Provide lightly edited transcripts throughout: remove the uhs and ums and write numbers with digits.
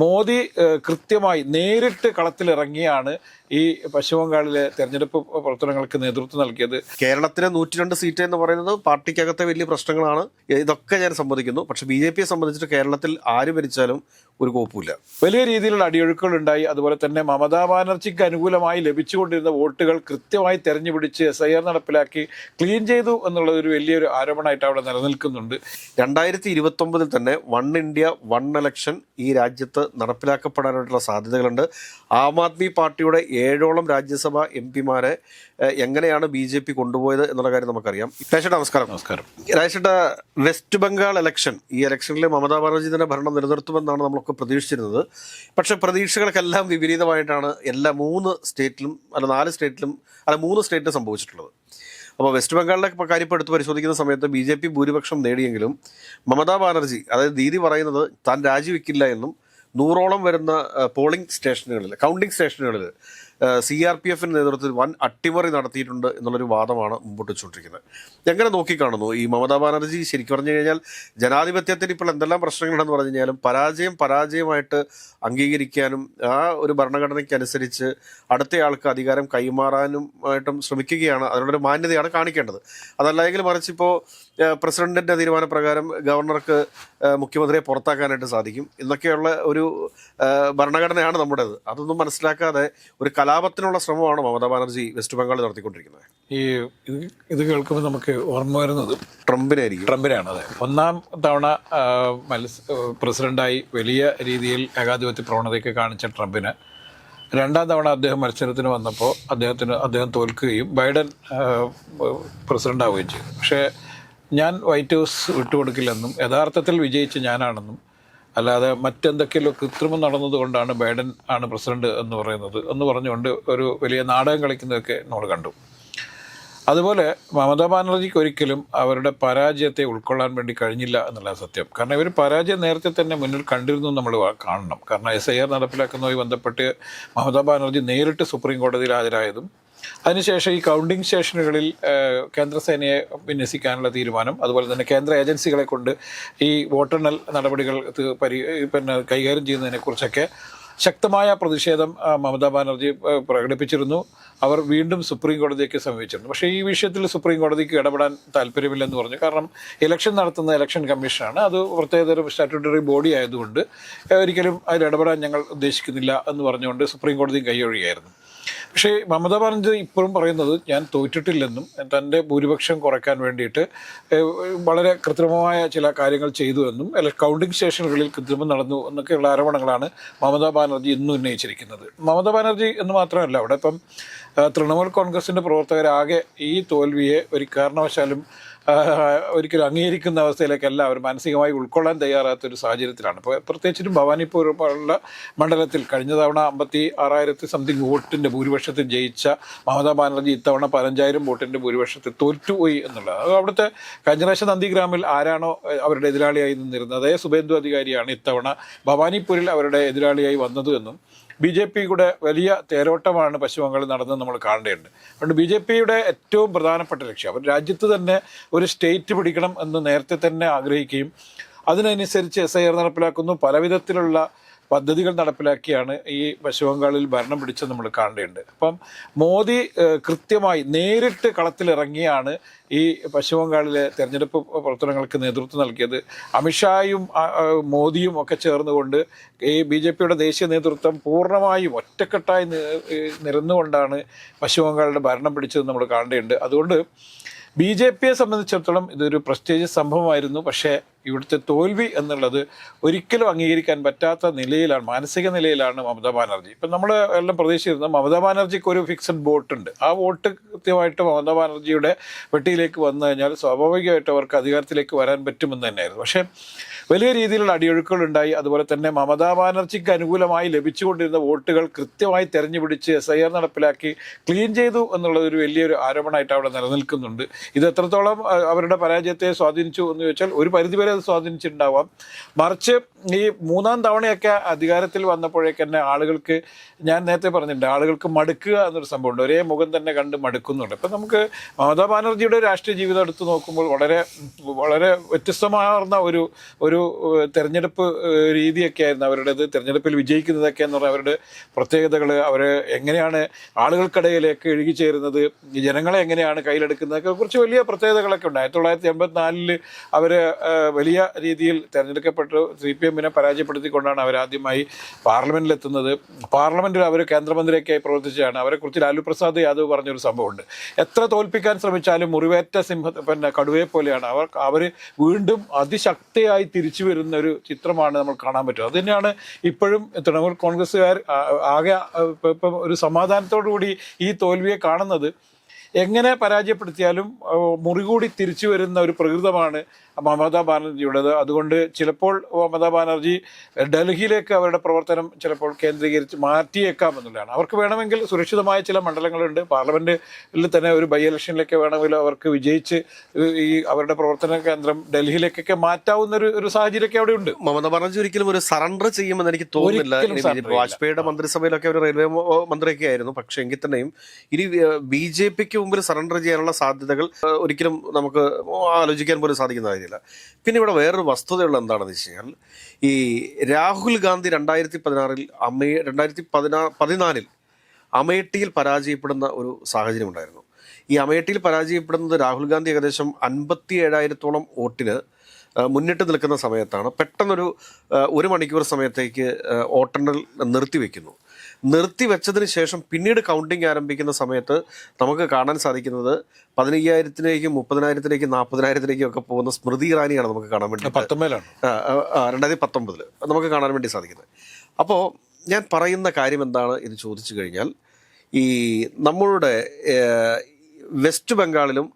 മോദി കൃത്യമായി നേരിട്ട് കളത്തിലിറങ്ങിയാണ് ഈ പശ്ചിമബംഗാളിലെ തെരഞ്ഞെടുപ്പ് പ്രവർത്തനങ്ങൾക്ക് നേതൃത്വം നൽകിയത്. കേരളത്തിലെ 102 സീറ്റ് എന്ന് പറയുന്നത് പാർട്ടിക്കകത്തെ വലിയ പ്രശ്നങ്ങളാണ്. ഇതൊക്കെ ഞാൻ സമ്മതിക്കുന്നു. പക്ഷെ BJPയെ സംബന്ധിച്ചിട്ട് കേരളത്തിൽ ആര് ഭരിച്ചാലും ഒരു കോപ്പുമില്ല. വലിയ രീതിയിലുള്ള അടിയൊഴുക്കുകൾ ഉണ്ടായി. അതുപോലെ തന്നെ മമതാ ബാനർജിക്ക് അനുകൂലമായി ലഭിച്ചുകൊണ്ടിരുന്ന വോട്ടുകൾ കൃത്യമായി തെരഞ്ഞുപിടിച്ച് SIR നടപ്പിലാക്കി ക്ലീൻ ചെയ്തു എന്നുള്ളത് ഒരു വലിയൊരു ആരോപണമായിട്ട് അവിടെ നിലനിൽക്കുന്നുണ്ട്. 2029 തന്നെ വൺ ഇന്ത്യ വൺ ഇലക്ഷൻ ഈ രാജ്യത്ത് നടപ്പിലാക്കപ്പെടാനായിട്ടുള്ള സാധ്യതകളുണ്ട്. ആം ആദ്മി പാർട്ടിയുടെ 7ഓളം രാജ്യസഭാ MP മാരെ എങ്ങനെയാണ് BJP കൊണ്ടുപോയത് എന്നുള്ള കാര്യം നമുക്കറിയാം. രാജേട്ടാ നമസ്കാരം. നമസ്കാരം. രാജേട്ടാ, വെസ്റ്റ് ബംഗാൾ ഇലക്ഷൻ, ഈ ഇലക്ഷനിൽ മമതാ ബാനർജി തന്നെ ഭരണം നിലനിർത്തുമെന്നാണ് നമ്മളൊക്കെ പ്രതീക്ഷിച്ചിരുന്നത്. പക്ഷേ പ്രതീക്ഷകൾക്കെല്ലാം വിപരീതമായിട്ടാണ് എല്ലാ 3 സ്റ്റേറ്റിലും സംഭവിച്ചിട്ടുള്ളത്. അപ്പോൾ വെസ്റ്റ് ബംഗാളിലെ കാര്യം ഇപ്പോൾ എടുത്ത് പരിശോധിക്കുന്ന സമയത്ത് BJP ഭൂരിപക്ഷം നേടിയെങ്കിലും മമതാ ബാനർജി, അതായത് ദീദി പറയുന്നത് താൻ രാജിവെക്കില്ല എന്നും 100ഓളം വരുന്ന കൗണ്ടിംഗ് സ്റ്റേഷനുകളിൽ CRPFിൻ്റെ നേതൃത്വത്തിൽ വൻ അട്ടിമറി നടത്തിയിട്ടുണ്ട് എന്നുള്ളൊരു വാദമാണ് മുമ്പോട്ട് വെച്ചുകൊണ്ടിരിക്കുന്നത്. എങ്ങനെ നോക്കിക്കാണുന്നു ഈ മമതാ ബാനർജി? ശരിക്കും പറഞ്ഞു കഴിഞ്ഞാൽ ജനാധിപത്യത്തിൽ ഇപ്പോൾ എന്തെല്ലാം പ്രശ്നങ്ങളുണ്ടെന്ന് പറഞ്ഞു കഴിഞ്ഞാലും പരാജയമായിട്ട് അംഗീകരിക്കാനും ആ ഒരു ഭരണഘടനയ്ക്കനുസരിച്ച് അടുത്തയാൾക്ക് അധികാരം കൈമാറാനുമായിട്ടും ശ്രമിക്കുകയാണ്. അതിനുള്ളൊരു മാന്യതയാണ് കാണിക്കേണ്ടത്. അതല്ലെങ്കിൽ മറിച്ചിപ്പോൾ പ്രസിഡന്റിൻ്റെ തീരുമാനപ്രകാരം ഗവർണർക്ക് മുഖ്യമന്ത്രിയെ പുറത്താക്കാനായിട്ട് സാധിക്കും എന്നൊക്കെയുള്ള ഒരു ഭരണഘടനയാണ് നമ്മുടേത്. അതൊന്നും മനസ്സിലാക്കാതെ ഒരു കലാപത്തിനുള്ള ശ്രമമാണ് മമതാ ബാനർജി വെസ്റ്റ് ബംഗാളിൽ നടത്തിക്കൊണ്ടിരിക്കുന്നത്. ഇത് കേൾക്കുമ്പോൾ നമുക്ക് ഓർമ്മ വരുന്നത് ട്രംപിനെയാണ്. അതെ, 1ാം തവണ പ്രസിഡന്റായി വലിയ രീതിയിൽ ഏകാധിപത്യ പ്രവണതയൊക്കെ കാണിച്ച ട്രംപിന് 2ാം തവണ അദ്ദേഹം മത്സരത്തിന് വന്നപ്പോൾ അദ്ദേഹം തോൽക്കുകയും ബൈഡൻ പ്രസിഡന്റ് ആവുകയും ചെയ്തു. പക്ഷേ ഞാൻ വൈറ്റ് ഹൗസ് വിട്ടുകൊടുക്കില്ലെന്നും യഥാർത്ഥത്തിൽ വിജയിച്ച് ഞാനാണെന്നും അല്ലാതെ മറ്റെന്തൊക്കെയല്ലോ കൃത്രിമം നടന്നതുകൊണ്ടാണ് ബൈഡൻ ആണ് പ്രസിഡന്റ് എന്ന് പറഞ്ഞുകൊണ്ട് ഒരു വലിയ നാടകം കളിക്കുന്നതൊക്കെ നമ്മൾ കണ്ടു. അതുപോലെ മമതാ ബാനർജിക്ക് ഒരിക്കലും അവരുടെ പരാജയത്തെ ഉൾക്കൊള്ളാൻ വേണ്ടി കഴിഞ്ഞില്ല എന്നുള്ള സത്യം. കാരണം ഇവർ പരാജയം നേരത്തെ തന്നെ മുന്നിൽ കണ്ടിരുന്നു നമ്മൾ കാണണം. കാരണം SIR നടപ്പിലാക്കുന്നതുമായി ബന്ധപ്പെട്ട് മമതാ ബാനർജി നേരിട്ട് സുപ്രീം കോടതിയിൽ ഹാജരായതും അതിനുശേഷം ഈ കൗണ്ടിംഗ് സ്റ്റേഷനുകളിൽ കേന്ദ്രസേനയെ വിന്യസിക്കാനുള്ള തീരുമാനം, അതുപോലെ തന്നെ കേന്ദ്ര ഏജൻസികളെ കൊണ്ട് ഈ വോട്ടെണ്ണൽ നടപടികൾ കൈകാര്യം ചെയ്യുന്നതിനെക്കുറിച്ചൊക്കെ ശക്തമായ പ്രതിഷേധം മമതാ ബാനർജി പ്രകടിപ്പിച്ചിരുന്നു. അവർ വീണ്ടും സുപ്രീം കോടതിയൊക്കെ സമീപിച്ചിരുന്നു. പക്ഷേ ഈ വിഷയത്തിൽ സുപ്രീം കോടതിക്ക് ഇടപെടാൻ താല്പര്യമില്ലെന്ന് പറഞ്ഞു. കാരണം ഇലക്ഷൻ നടത്തുന്ന ഇലക്ഷൻ കമ്മീഷനാണ്, അത് പ്രത്യേകതരം സ്റ്റാറ്റ്യൂട്ടറി ബോഡി ആയതുകൊണ്ട് ഒരിക്കലും അതിൽ ഇടപെടാൻ ഞങ്ങൾ ഉദ്ദേശിക്കുന്നില്ല എന്ന് പറഞ്ഞുകൊണ്ട് സുപ്രീം കോടതിയും കൈയൊഴിയായിരുന്നു. പക്ഷേ മമതാ ബാനർജി ഇപ്പോഴും പറയുന്നത് ഞാൻ തോറ്റിട്ടില്ലെന്നും തൻ്റെ ഭൂരിപക്ഷം കുറയ്ക്കാൻ വേണ്ടിയിട്ട് വളരെ കൃത്രിമമായ ചില കാര്യങ്ങൾ ചെയ്തു എന്നും കൗണ്ടിംഗ് സ്റ്റേഷനുകളിൽ കൃത്രിമം നടന്നു എന്നൊക്കെയുള്ള ആരോപണങ്ങളാണ് മമതാ ബാനർജി ഇന്നും ഉന്നയിച്ചിരിക്കുന്നത്. മമതാ ബാനർജി എന്ന് മാത്രമല്ല, അവിടെ ഇപ്പം തൃണമൂൽ കോൺഗ്രസിൻ്റെ പ്രവർത്തകരാകെ ഈ തോൽവിയെ ഒരു കാരണവശാലും ഒരിക്കലും അംഗീകരിക്കുന്ന അവസ്ഥയിലേക്കല്ല അവർ മാനസികമായി ഉൾക്കൊള്ളാൻ തയ്യാറാത്തൊരു സാഹചര്യത്തിലാണ്. ഇപ്പോൾ പ്രത്യേകിച്ചും ഭവാനിപ്പൂർ പോലുള്ള മണ്ഡലത്തിൽ കഴിഞ്ഞ തവണ 56,000 സംതിങ് വോട്ടിൻ്റെ ഭൂരിപക്ഷത്തിൽ ജയിച്ച മമതാ ബാനർജി ഇത്തവണ 15,000 വോട്ടിൻ്റെ ഭൂരിപക്ഷത്തിൽ തോറ്റുപോയി എന്നുള്ളത്. അത് അവിടുത്തെ കഴിഞ്ഞ പ്രാവശ്യം നന്ദിഗ്രാമിൽ ആരാണോ അവരുടെ എതിരാളിയായി നിന്നിരുന്നത് അതേ സുബേന്ദു അധികാരിയാണ് ഇത്തവണ ഭവാനിപ്പൂരിൽ അവരുടെ എതിരാളിയായി വന്നത് എന്നും BJPയുടെ വലിയ തേരോട്ടമാണ് പശ്ചിമബംഗാളിൽ നടന്നത് നമ്മൾ കാണേണ്ടതുണ്ട്. അതുകൊണ്ട് BJPയുടെ ഏറ്റവും പ്രധാനപ്പെട്ട ലക്ഷ്യം അവർ രാജ്യത്ത് തന്നെ ഒരു സ്റ്റേറ്റ് പിടിക്കണം എന്ന് നേരത്തെ തന്നെ ആഗ്രഹിക്കുകയും അതിനനുസരിച്ച് SIR നടപ്പിലാക്കുന്നു, പലവിധത്തിലുള്ള പദ്ധതികൾ നടപ്പിലാക്കിയാണ് ഈ പശ്ചിമബംഗാളിൽ ഭരണം പിടിച്ചത് നമ്മൾ കാണേണ്ടതുണ്ട്. അപ്പം മോദി കൃത്യമായി നേരിട്ട് കളത്തിലിറങ്ങിയാണ് ഈ പശ്ചിമബംഗാളിലെ തെരഞ്ഞെടുപ്പ് പ്രവർത്തനങ്ങൾക്ക് നേതൃത്വം നൽകിയത്. അമിത്ഷായും മോദിയും ഒക്കെ ചേർന്നുകൊണ്ട് ഈ BJPയുടെ ദേശീയ നേതൃത്വം പൂർണ്ണമായും ഒറ്റക്കെട്ടായി നിരന്നുകൊണ്ടാണ് പശ്ചിമബംഗാളിൻ്റെ ഭരണം പിടിച്ചത് നമ്മൾ കാണേണ്ടതുണ്ട്. അതുകൊണ്ട് BJPയെ സംബന്ധിച്ചിടത്തോളം ഇതൊരു പ്രസ്റ്റീജിയസ് സംഭവമായിരുന്നു. പക്ഷേ ഇവിടുത്തെ തോൽവി എന്നുള്ളത് ഒരിക്കലും അംഗീകരിക്കാൻ പറ്റാത്ത നിലയിലാണ്, മാനസിക നിലയിലാണ് മമതാ ബാനർജി. ഇപ്പം നമ്മൾ എല്ലാം പ്രതീക്ഷിച്ചിരുന്നത് മമതാ ബാനർജിക്ക് ഒരു ഫിക്സഡ് വോട്ടുണ്ട്. ആ വോട്ട് കൃത്യമായിട്ട് മമതാ ബാനർജിയുടെ വെട്ടിയിലേക്ക് വന്നു കഴിഞ്ഞാൽ സ്വാഭാവികമായിട്ട് അവർക്ക് അധികാരത്തിലേക്ക് വരാൻ പറ്റുമെന്ന് തന്നെയായിരുന്നു. പക്ഷേ വലിയ രീതിയിലുള്ള അടിയൊഴുക്കുകൾ ഉണ്ടായി. അതുപോലെ തന്നെ മമതാ ബാനർജിക്ക് അനുകൂലമായി ലഭിച്ചുകൊണ്ടിരുന്ന വോട്ടുകൾ കൃത്യമായി തെരഞ്ഞുപിടിച്ച് SIR നടപ്പിലാക്കി ക്ലീൻ ചെയ്തു എന്നുള്ളത് ഒരു വലിയൊരു ആരോപണമായിട്ട് അവിടെ നിലനിൽക്കുന്നുണ്ട്. ഇത് എത്രത്തോളം അവരുടെ പരാജയത്തെ സ്വാധീനിച്ചു എന്ന് ചോദിച്ചാൽ ഒരു പരിധിവരെ അത് സ്വാധീനിച്ചിട്ടുണ്ടാവാം. മറിച്ച് ഈ മൂന്നാം തവണയൊക്കെ അധികാരത്തിൽ വന്നപ്പോഴേക്ക് തന്നെ ആളുകൾക്ക്, ഞാൻ നേരത്തെ പറഞ്ഞിട്ടുണ്ട്, ആളുകൾക്ക് മടുക്കുക എന്നൊരു സംഭവമുണ്ട്. ഒരേ മുഖം തന്നെ കണ്ട് മടുക്കുന്നുണ്ട്. ഇപ്പം നമുക്ക് മമതാ ബാനർജിയുടെ രാഷ്ട്രീയ ജീവിതം എടുത്തു നോക്കുമ്പോൾ വളരെ വളരെ വ്യത്യസ്തമാർന്ന ഒരു തെരഞ്ഞെടുപ്പ് രീതിയൊക്കെ ആയിരുന്നു അവരുടേത്. തെരഞ്ഞെടുപ്പിൽ വിജയിക്കുന്നതൊക്കെ എന്ന് പറഞ്ഞാൽ അവരുടെ പ്രത്യേകതകൾ, അവർ എങ്ങനെയാണ് ആളുകൾക്കിടയിലേക്ക് ഇഴുകിച്ചേരുന്നത്, ജനങ്ങളെ എങ്ങനെയാണ് കയ്യിലെടുക്കുന്നതൊക്കെ കുറിച്ച് വലിയ പ്രത്യേകതകളൊക്കെ ഉണ്ട്. 1984 അവർ വലിയ രീതിയിൽ തെരഞ്ഞെടുക്കപ്പെട്ടു. CPM-നെ പരാജയപ്പെടുത്തിക്കൊണ്ടാണ് അവരാദ്യമായി പാർലമെന്റിലെത്തുന്നത്. പാർലമെന്റിൽ അവർ കേന്ദ്രമന്ത്രിയൊക്കെയായി പ്രവർത്തിച്ചതാണ്. അവരെക്കുറിച്ച് ലാലു പ്രസാദ് യാദവ് പറഞ്ഞൊരു സംഭവമുണ്ട്, എത്ര തോൽപ്പിക്കാൻ ശ്രമിച്ചാലും മുറിവേറ്റ കടുവയെ പോലെയാണ് അവർ വീണ്ടും അതിശക്തിയായി തിരിച്ചു വരുന്ന ഒരു ചിത്രമാണ് നമ്മൾ കാണാൻ പറ്റും. അത് തന്നെയാണ് ഇപ്പോഴും തൃണമൂൽ കോൺഗ്രസ്സുകാർ ആകെ ഇപ്പം ഒരു സമാധാനത്തോടു കൂടി ഈ തോൽവിയെ കാണുന്നത്. എങ്ങനെ പരാജയപ്പെടുത്തിയാലും മുറികൂടി തിരിച്ചു വരുന്ന ഒരു പ്രകൃതമാണ് മമതാ ബാനർജിയുടേത്. അതുകൊണ്ട് ചിലപ്പോൾ മമതാ ബാനർജി ഡൽഹിയിലേക്ക് അവരുടെ പ്രവർത്തനം ചിലപ്പോൾ കേന്ദ്രീകരിച്ച് മാറ്റിയേക്കാം എന്നുള്ളതാണ്. അവർക്ക് വേണമെങ്കിൽ സുരക്ഷിതമായ ചില മണ്ഡലങ്ങളുണ്ട്. പാർലമെന്റിൽ തന്നെ ഒരു ബൈ ഇലക്ഷനിലൊക്കെ വേണമെങ്കിൽ അവർക്ക് വിജയിച്ച് ഈ അവരുടെ പ്രവർത്തന കേന്ദ്രം ഡൽഹിയിലേക്കൊക്കെ മാറ്റാവുന്ന ഒരു സാഹചര്യമൊക്കെ അവിടെ ഉണ്ട്. മമതാ ബാനർജി ഒരിക്കലും ഒരു സറണ്ടർ ചെയ്യുമെന്ന് എനിക്ക് തോന്നുന്നില്ല. വാജ്പേയിയുടെ മന്ത്രിസഭയിലൊക്കെ ഒരു റെയിൽവേ മന്ത്രിയൊക്കെ ആയിരുന്നു. പക്ഷെ എങ്കിൽ തന്നെയും ഇനി BJPക്ക് മുമ്പിൽ സറണ്ടർ ചെയ്യാനുള്ള സാധ്യതകൾ ഒരിക്കലും നമുക്ക് ആലോചിക്കാൻ പോലും സാധിക്കുന്ന കാര്യമില്ല. പിന്നെ ഇവിടെ വേറൊരു വസ്തുതയുള്ള എന്താണെന്ന് വെച്ച് കഴിഞ്ഞാൽ, ഈ രാഹുൽ ഗാന്ധി 2014 അമേഠിയിൽ പരാജയപ്പെടുന്ന ഒരു സാഹചര്യം ഉണ്ടായിരുന്നു. ഈ അമേഠിയിൽ പരാജയപ്പെടുന്നത് രാഹുൽ ഗാന്ധി ഏകദേശം 57,000-ഓളം വോട്ടിന് മുന്നിട്ട് നിൽക്കുന്ന സമയത്താണ് പെട്ടെന്നൊരു 1 മണിക്കൂർ സമയത്തേക്ക് വോട്ടെണ്ണൽ നിർത്തിവെച്ചതിന് ശേഷം പിന്നീട് കൗണ്ടിങ് ആരംഭിക്കുന്ന സമയത്ത് നമുക്ക് കാണാൻ സാധിക്കുന്നത് 15,000-ലേക്കും 30,000-ലേക്കും 40,000-ലേക്കും ഒക്കെ പോകുന്ന സ്മൃതി ഇറാനിയാണ് നമുക്ക് കാണാൻ വേണ്ടി 2019 നമുക്ക് കാണാൻ വേണ്ടി സാധിക്കുന്നത്. അപ്പോൾ ഞാൻ പറയുന്ന കാര്യം എന്താണ് എന്ന് ചോദിച്ചു കഴിഞ്ഞാൽ, ഈ നമ്മളുടെ വെസ്റ്റ് ബംഗാളിലും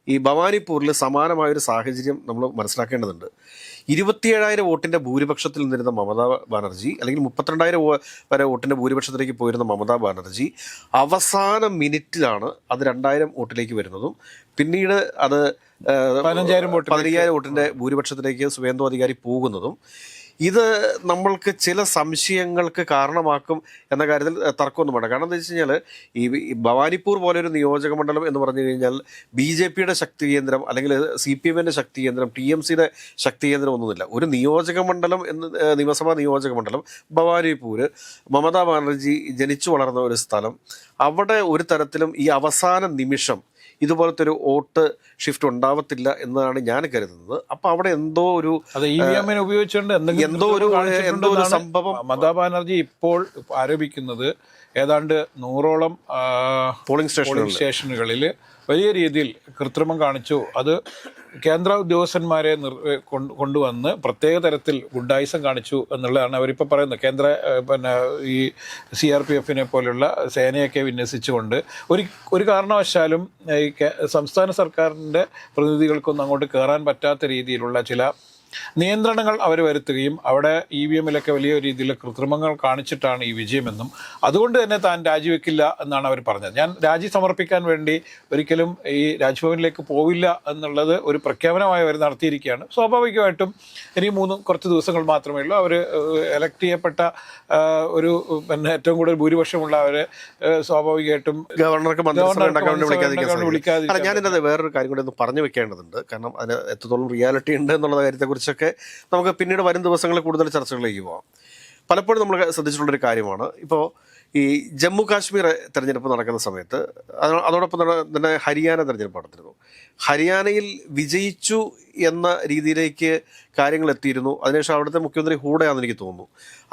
ഈ ഭവാനിപ്പൂരിൽ സമാനമായൊരു സാഹചര്യം നമ്മൾ മനസ്സിലാക്കേണ്ടതുണ്ട്. 27,000 വോട്ടിൻ്റെ ഭൂരിപക്ഷത്തിൽ നിന്നിരുന്ന മമതാ ബാനർജി, അല്ലെങ്കിൽ 32,000 വരെ വോട്ടിൻ്റെ ഭൂരിപക്ഷത്തിലേക്ക് പോയിരുന്ന മമതാ ബാനർജി അവസാന മിനിറ്റിലാണ് അത് 2,000 വോട്ടിലേക്ക് വരുന്നതും പിന്നീട് അത് 15,000 വോട്ടിൻ്റെ ഭൂരിപക്ഷത്തിലേക്ക് സുവേന്ദു അധികാരി പോകുന്നതും. ഇത് നമ്മൾക്ക് ചില സംശയങ്ങൾക്ക് കാരണമാക്കും എന്ന കാര്യത്തിൽ തർക്കമൊന്നും വേണ്ട. കാരണം എന്താ വെച്ച് കഴിഞ്ഞാൽ, ഈ ഭവാനിപ്പൂർ പോലെ ഒരു നിയോജക മണ്ഡലം എന്ന് പറഞ്ഞു കഴിഞ്ഞാൽ BJPയുടെ ശക്തി കേന്ദ്രം, അല്ലെങ്കിൽ CPM-ന്റെ ശക്തി കേന്ദ്രം, TMCയുടെ ശക്തി കേന്ദ്രം ഒന്നുമില്ല. ഒരു നിയോജക മണ്ഡലം നിയമസഭാ നിയോജക മണ്ഡലം ഭവാനിപ്പൂർ, മമതാ ബാനർജി ജനിച്ചു വളർന്ന ഒരു സ്ഥലം. അവിടെ ഒരു തരത്തിലും ഈ അവസാന നിമിഷം ഇതുപോലത്തെ ഒരു വോട്ട് ഷിഫ്റ്റ് ഉണ്ടാവത്തില്ല എന്നാണ് ഞാൻ കരുതുന്നത്. അപ്പൊ അവിടെ എന്തോ ഒരു സംഭവം മമതാ ബാനർജി ഇപ്പോൾ ആരോപിക്കുന്നത് ഏതാണ്ട് 100ഓളം പോളിംഗ് സ്റ്റേഷനുകളിൽ വലിയ രീതിയിൽ കൃത്രിമം കാണിച്ചു. അത് കേന്ദ്ര ഉദ്യോഗസ്ഥന്മാരെ കൊണ്ടുവന്ന് പ്രത്യേക തരത്തിൽ ഗുണ്ടായിസം കാണിച്ചു എന്നുള്ളതാണ് അവരിപ്പോൾ പറയുന്നത്. ഈ CRPF-നെ പോലുള്ള സേനയൊക്കെ വിന്യസിച്ചുകൊണ്ട് ഒരു കാരണവശാലും ഈ സംസ്ഥാന സർക്കാരിൻ്റെ പ്രതിനിധികൾക്കൊന്നും അങ്ങോട്ട് കയറാൻ പറ്റാത്ത രീതിയിലുള്ള ചില നിയന്ത്രണങ്ങൾ അവർ വരുത്തുകയും അവിടെ EVM-ലൊക്കെ വലിയ രീതിയിൽ കൃത്രിമങ്ങൾ കാണിച്ചിട്ടാണ് ഈ വിജയമെന്നും അതുകൊണ്ട് തന്നെ താൻ രാജിവെക്കില്ല എന്നാണ് അവർ പറഞ്ഞത്. ഞാൻ രാജി സമർപ്പിക്കാൻ വേണ്ടി ഒരിക്കലും ഈ രാജ്ഭവനിലേക്ക് പോവില്ല എന്നുള്ളത് ഒരു പ്രഖ്യാപനമായി അവർ നടത്തിയിരിക്കുകയാണ്. സ്വാഭാവികമായിട്ടും ഇനി കുറച്ച് ദിവസങ്ങൾ മാത്രമേ ഉള്ളൂ. അവർ എലക്ട് ചെയ്യപ്പെട്ട ഒരു ഏറ്റവും കൂടുതൽ ഭൂരിപക്ഷമുള്ള അവരെ സ്വാഭാവികമായിട്ടും ഗവർണർക്ക് വിളിക്കാതെ. ഞാനിത് വേറൊരു കാര്യം കൂടെ ഒന്ന് പറഞ്ഞു വെക്കേണ്ടതുണ്ട്. കാരണം അതിന് എത്രത്തോളം റിയാലിറ്റി ഉണ്ട് എന്നുള്ള കാര്യത്തെക്കുറിച്ചൊക്കെ നമുക്ക് പിന്നീട് വരും ദിവസങ്ങളിൽ കൂടുതൽ ചർച്ചകളിലേക്ക് പോകാം. പലപ്പോഴും നമ്മൾ ശ്രദ്ധിച്ചിട്ടുള്ളൊരു കാര്യമാണ്, ഇപ്പോൾ ഈ ജമ്മു കാശ്മീർ തെരഞ്ഞെടുപ്പ് നടക്കുന്ന സമയത്ത് അതോടൊപ്പം തന്നെ ഹരിയാന തെരഞ്ഞെടുപ്പ് നടത്തിയിരുന്നു. ഹരിയാനയിൽ വിജയിച്ചു എന്ന രീതിയിലേക്ക് കാര്യങ്ങൾ എത്തിയിരുന്നു. അതിനുശേഷം അവിടുത്തെ മുഖ്യമന്ത്രി ഹൂഡയാണെന്ന് എനിക്ക് തോന്നുന്നു.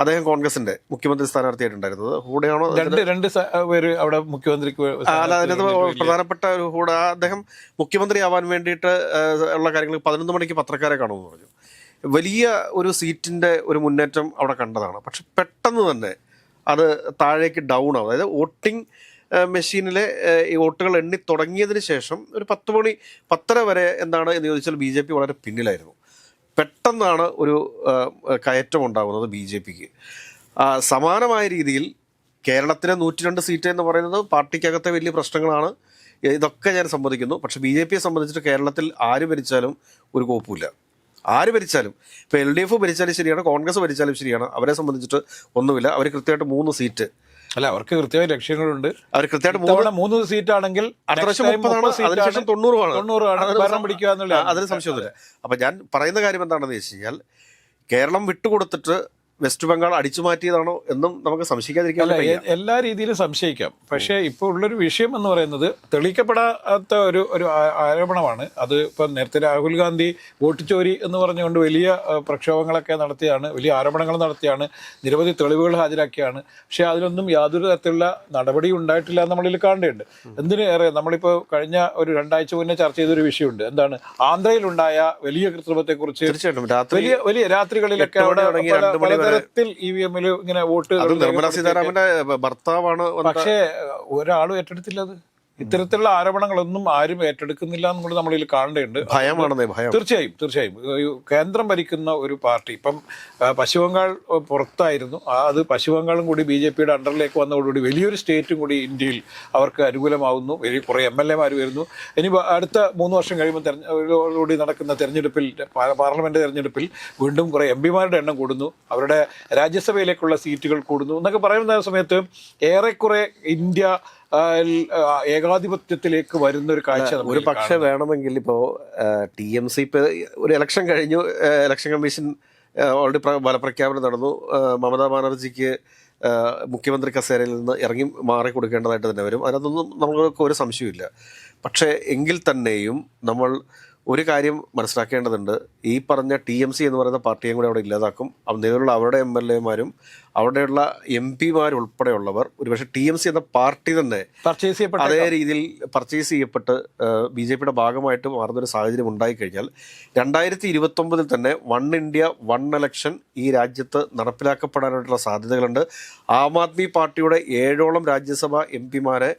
അദ്ദേഹം കോൺഗ്രസിന്റെ മുഖ്യമന്ത്രി സ്ഥാനാർത്ഥിയായിട്ടുണ്ടായിരുന്നത്. ഹൂഡയാണോ? രണ്ട് പേര് അവിടെ മുഖ്യമന്ത്രിക്ക് അല്ല, അതിനകത്ത് പ്രധാനപ്പെട്ട ഒരു ഹൂഡ അദ്ദേഹം മുഖ്യമന്ത്രി ആവാൻ വേണ്ടിയിട്ട് ഉള്ള കാര്യങ്ങൾ 11 മണിക്ക് പത്രക്കാരെ കാണുമെന്ന് പറഞ്ഞു. വലിയ ഒരു സീറ്റിന്റെ ഒരു മുന്നേറ്റം അവിടെ കണ്ടതാണ്. പക്ഷെ പെട്ടെന്ന് തന്നെ അത് താഴേക്ക് ഡൗൺ ആവും. അതായത് വോട്ടിംഗ് മെഷീനിലെ ഈ വോട്ടുകൾ എണ്ണി തുടങ്ങിയതിന് ശേഷം ഒരു 10 വരെ എന്താണ് എന്ന് ചോദിച്ചാൽ BJP വളരെ പിന്നിലായിരുന്നു. പെട്ടെന്നാണ് ഒരു കയറ്റം ഉണ്ടാകുന്നത് BJPക്ക്. സമാനമായ രീതിയിൽ കേരളത്തിലെ 102 സീറ്റ് എന്ന് പറയുന്നത് പാർട്ടിക്കകത്തെ വലിയ പ്രശ്നങ്ങളാണ്. ഇതൊക്കെ ഞാൻ സമ്മതിക്കുന്നു. പക്ഷെ BJPയെ സംബന്ധിച്ചിട്ട് കേരളത്തിൽ ആര് ഭരിച്ചാലും ഒരു കോപ്പുമില്ല. ആര് ഭരിച്ചാലും, ഇപ്പോൾ LDF ഭരിച്ചാലും ശരിയാണ്, കോൺഗ്രസ് ഭരിച്ചാലും ശരിയാണ്, അവരെ സംബന്ധിച്ചിട്ട് ഒന്നുമില്ല. അവർ കൃത്യമായിട്ട് 3 സീറ്റ്, അല്ല അവർക്ക് കൃത്യമായ ലക്ഷ്യങ്ങളുണ്ട്. അവർ കൃത്യമായിട്ട് ഇത്തവണ 3 സീറ്റാണെങ്കിൽ അടുത്ത പ്രാവശ്യം 30 അതിനുശേഷം 90 ഭരണം പിടിക്കുക എന്നുള്ള അതിന് സംശയമൊന്നുമില്ല. അപ്പം ഞാൻ പറയുന്ന കാര്യം എന്താണെന്ന് വെച്ച് കഴിഞ്ഞാൽ, കേരളം വിട്ടുകൊടുത്തിട്ട് വെസ്റ്റ് ബംഗാൾ അടിച്ചു മാറ്റിയതാണോ എന്നും നമുക്ക് സംശയിക്കാതിരിക്കാൻ വയ്യ. എല്ലാ രീതിയിലും സംശയിക്കാം. പക്ഷേ ഇപ്പോൾ ഉള്ളൊരു വിഷയം എന്ന് പറയുന്നത് തെളിയിക്കപ്പെടാത്ത ഒരു ആരോപണമാണ്. അത് ഇപ്പം നേരത്തെ രാഹുൽ ഗാന്ധി വോട്ട് ചോരി എന്ന് പറഞ്ഞുകൊണ്ട് വലിയ പ്രക്ഷോഭങ്ങളൊക്കെ നടത്തിയാണ്, വലിയ ആരോപണങ്ങൾ നടത്തിയാണ്, നിരവധി തെളിവുകൾ ഹാജരാക്കിയാണ്. പക്ഷേ അതിലൊന്നും യാതൊരു തരത്തിലുള്ള നടപടി ഉണ്ടായിട്ടില്ല എന്ന് നമ്മളിൽ കാണേണ്ടതുണ്ട്. എന്തിന് ഏറെ നമ്മളിപ്പോൾ കഴിഞ്ഞ ഒരു 2 ആഴ്ച മുന്നേ ചർച്ച ചെയ്തൊരു വിഷയമുണ്ട്. എന്താണ് ആന്ധ്രയിലുണ്ടായ വലിയ കൃത്രിമത്തെക്കുറിച്ച്. തീർച്ചയായിട്ടും വലിയ രാത്രികളിലൊക്കെ അവിടെ തരത്തിൽ EVM ഇങ്ങനെ വോട്ട്. നിർമ്മലാ സീതാരാമന്റെ ഭർത്താവാണ്. പക്ഷേ ഒരാളും ഏറ്റെടുത്തില്ല. അത് ഇത്തരത്തിലുള്ള ആരോപണങ്ങളൊന്നും ആരും ഏറ്റെടുക്കുന്നില്ല എന്നുള്ളത് നമ്മളിൽ കാണേണ്ടതുണ്ട്. ഭയം. തീർച്ചയായും കേന്ദ്രം ഭരിക്കുന്ന ഒരു പാർട്ടി ഇപ്പം പശ്ചിമബംഗാൾ പുറത്തായിരുന്നു. അത് പശ്ചിമബംഗാളും കൂടി BJPയുടെ അണ്ടറിലേക്ക് വന്നതോടുകൂടി വലിയൊരു സ്റ്റേറ്റും കൂടി ഇന്ത്യയിൽ അവർക്ക് അനുകൂലമാവുന്നു. കുറേ MLA വരുന്നു. ഇനി അടുത്ത 3 വർഷം കഴിയുമ്പോൾ കൂടി നടക്കുന്ന തെരഞ്ഞെടുപ്പിൽ, പാർലമെന്റ് തെരഞ്ഞെടുപ്പിൽ വീണ്ടും കുറേ MPമാരുടെ എണ്ണം കൂടുന്നു, അവരുടെ രാജ്യസഭയിലേക്കുള്ള സീറ്റുകൾ കൂടുന്നു എന്നൊക്കെ പറയുന്ന സമയത്ത് ഏറെക്കുറെ ഇന്ത്യ ഏകാധിപത്യത്തിലേക്ക് വരുന്ന ഒരു കാഴ്ച. ഒരു പക്ഷേ വേണമെങ്കിൽ ഇപ്പോൾ TMC ഇപ്പോൾ ഒരു ഇലക്ഷൻ കഴിഞ്ഞു, ഇലക്ഷൻ കമ്മീഷൻ ഓൾറെഡി ഫലപ്രഖ്യാപനം നടന്നു. മമതാ ബാനർജിക്ക് മുഖ്യമന്ത്രി കസേരയിൽ നിന്ന് ഇറങ്ങി മാറിക്കൊടുക്കേണ്ടതായിട്ട് തന്നെ വരും. അതിനകത്തൊന്നും നമ്മൾക്ക് ഒരു സംശയമില്ല. പക്ഷേ എങ്കിൽ തന്നെയും നമ്മൾ ഒരു കാര്യം മനസ്സിലാക്കേണ്ടതുണ്ട്. ഈ പറഞ്ഞ TMC എന്ന് പറയുന്ന പാർട്ടിയും കൂടെ അവിടെ ഇല്ലാതാക്കും. നിലവിലുള്ള അവരുടെ MLA മാരും അവിടെയുള്ള MP മാരും ഉൾപ്പെടെയുള്ളവർ ഒരുപക്ഷെ TMC എന്ന പാർട്ടി തന്നെ അതേ രീതിയിൽ പർച്ചേസ് ചെയ്യപ്പെട്ട് BJPയുടെ ഭാഗമായിട്ട് മാറുന്നൊരു സാഹചര്യം ഉണ്ടായിക്കഴിഞ്ഞാൽ 2029 തന്നെ 1 ഇന്ത്യ 1 ഇലക്ഷൻ ഈ രാജ്യത്ത് നടപ്പിലാക്കപ്പെടാനായിട്ടുള്ള സാധ്യതകളുണ്ട്. ആം ആദ്മി പാർട്ടിയുടെ 7ഓളം രാജ്യസഭാ MP മാരെ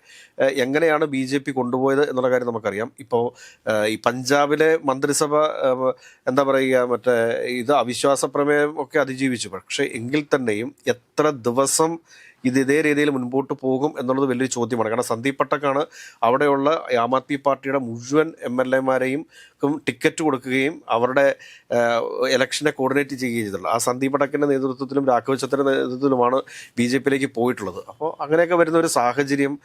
എങ്ങനെയാണ് BJP കൊണ്ടുപോയത് എന്നുള്ള കാര്യം നമുക്കറിയാം. ഇപ്പോൾ ഈ പഞ്ചാബിലെ മന്ത്രിസഭ എന്താ പറയുക, മറ്റേ അവിശ്വാസ പ്രമേയം ഒക്കെ അതിജീവിച്ചു. പക്ഷേ എങ്കിൽ തന്നെയും എത്ര ദിവസം ഇതേ രീതിയിൽ മുൻപോട്ട് പോകും എന്നുള്ളത് വലിയൊരു ചോദ്യമാണ്. കാരണം സന്ദീപ് പട്ടക്കാണ് അവിടെയുള്ള ആം ആദ്മി പാർട്ടിയുടെ മുഴുവൻ MLA മാരെയും ടിക്കറ്റ് കൊടുക്കുകയും അവരുടെ ഇലക്ഷനെ കോർഡിനേറ്റ് ചെയ്യുകയും ചെയ്തിട്ടുള്ളത്. ആ സന്ദീപ് പട്ടക്കിൻ്റെ നേതൃത്വത്തിലും രാഘവ് ചത്തറിൻ്റെ നേതൃത്വത്തിലുമാണ് BJPയിലേക്ക് പോയിട്ടുള്ളത്. അപ്പോൾ അങ്ങനെയൊക്കെ വരുന്ന ഒരു സാഹചര്യം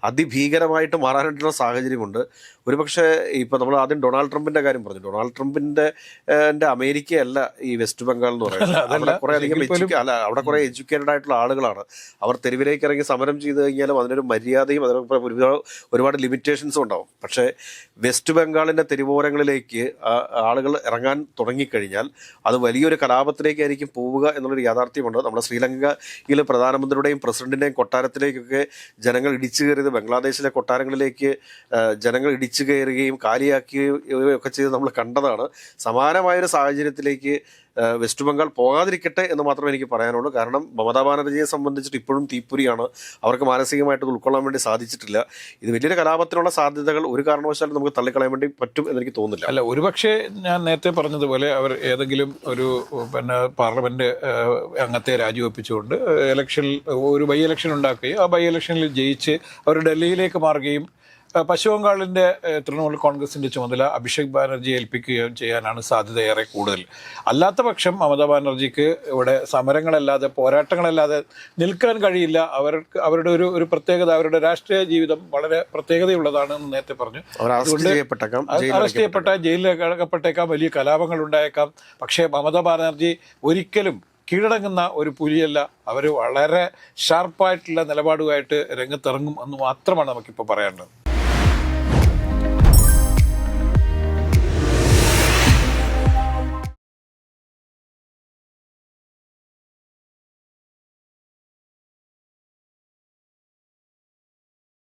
അതിഭീകരമായിട്ട് മാറാനായിട്ടുള്ള സാഹചര്യമുണ്ട്. ഒരുപക്ഷെ ഇപ്പോൾ നമ്മൾ ആദ്യം ഡൊണാൾഡ് ട്രംപിൻ്റെ കാര്യം പറഞ്ഞു. ഡൊണാൾഡ് ട്രംപിൻ്റെ അമേരിക്കയല്ല ഈ വെസ്റ്റ് ബംഗാൾ എന്ന് പറയുന്നത്. അവിടെ കുറേ അധികം അവിടെ കുറേ എഡ്യൂക്കേറ്റഡ് ആയിട്ടുള്ള ആളുകളാണ്. അവർ തെരുവിലേക്ക് ഇറങ്ങി സമരം ചെയ്ത് കഴിഞ്ഞാലും അതിനൊരു മര്യാദയും അതിനൊക്കെ ഒരുപാട് ലിമിറ്റേഷൻസും ഉണ്ടാവും. പക്ഷേ വെസ്റ്റ് ബംഗാളിൻ്റെ തെരുവോരങ്ങളിലേക്ക് ആളുകൾ ഇറങ്ങാൻ തുടങ്ങിക്കഴിഞ്ഞാൽ അത് വലിയൊരു കലാപത്തിലേക്കായിരിക്കും പോവുക എന്നുള്ളൊരു യാഥാർത്ഥ്യമുണ്ട്. നമ്മുടെ ശ്രീലങ്കയിൽ പ്രധാനമന്ത്രിയുടെയും പ്രസിഡന്റിൻ്റെയും കൊട്ടാരത്തിലേക്കൊക്കെ ജനങ്ങൾ ഇടിച്ചു കയറിയത്, ബംഗ്ലാദേശിലെ കൊട്ടാരങ്ങളിലേക്ക് ജനങ്ങൾ ഇടിച്ചു കയറുകയും കാലിയാക്കുകയും ഒക്കെ ചെയ്ത് നമ്മൾ കണ്ടതാണ്. സമാനമായൊരു സാഹചര്യത്തിലേക്ക് വെസ്റ്റ് ബംഗാൾ പോകാതിരിക്കട്ടെ എന്ന് മാത്രമേ എനിക്ക് പറയാനുള്ളൂ. കാരണം മമതാ ബാനർജിയെ സംബന്ധിച്ചിട്ട് ഇപ്പോഴും തീപ്പൊരിയാണ്. അവർക്ക് മാനസികമായിട്ട് ഉൾക്കൊള്ളാൻ വേണ്ടി സാധിച്ചിട്ടില്ല. ഇത് വലിയൊരു കലാപത്തിനുള്ള സാധ്യതകൾ ഒരു കാരണവശാലും നമുക്ക് തള്ളിക്കളയാൻ വേണ്ടി പറ്റും എന്നെനിക്ക് തോന്നുന്നില്ല. അല്ല, ഒരുപക്ഷെ ഞാൻ നേരത്തെ പറഞ്ഞതുപോലെ അവർ ഏതെങ്കിലും ഒരു പാർലമെന്റ് അംഗത്തെ രാജിവെപ്പിച്ചുകൊണ്ട് ഒരു ബൈ ഇലക്ഷൻ ഉണ്ടാക്കുകയും ആ ബൈ ഇലക്ഷനിൽ ജയിച്ച് അവർ ഡൽഹിയിലേക്ക് മാറുകയും പശ്ചിമ ബംഗാളിൻ്റെ തൃണമൂൽ കോൺഗ്രസിൻ്റെ ചുമതല അഭിഷേക് ബാനർജിയെ ഏൽപ്പിക്കുകയും ചെയ്യാനാണ് സാധ്യത ഏറെ കൂടുതൽ. അല്ലാത്ത പക്ഷം മമതാ ബാനർജിക്ക് ഇവിടെ സമരങ്ങളല്ലാതെ പോരാട്ടങ്ങളല്ലാതെ നിൽക്കാൻ കഴിയില്ല. അവരുടെ ഒരു പ്രത്യേകത, അവരുടെ രാഷ്ട്രീയ ജീവിതം വളരെ പ്രത്യേകതയുള്ളതാണ് എന്ന് നേരത്തെ പറഞ്ഞു. അറസ്റ്റ് ചെയ്യപ്പെട്ട ജയിലിലകപ്പെട്ടേക്കാം, വലിയ കലാപങ്ങൾ ഉണ്ടായേക്കാം. പക്ഷേ മമതാ ബാനർജി ഒരിക്കലും കീഴടങ്ങുന്ന ഒരു പുലിയല്ല. അവർ വളരെ ഷാർപ്പായിട്ടുള്ള നിലപാടുമായിട്ട് രംഗത്തിറങ്ങും എന്ന് മാത്രമാണ് നമുക്കിപ്പോൾ പറയാനുള്ളത്.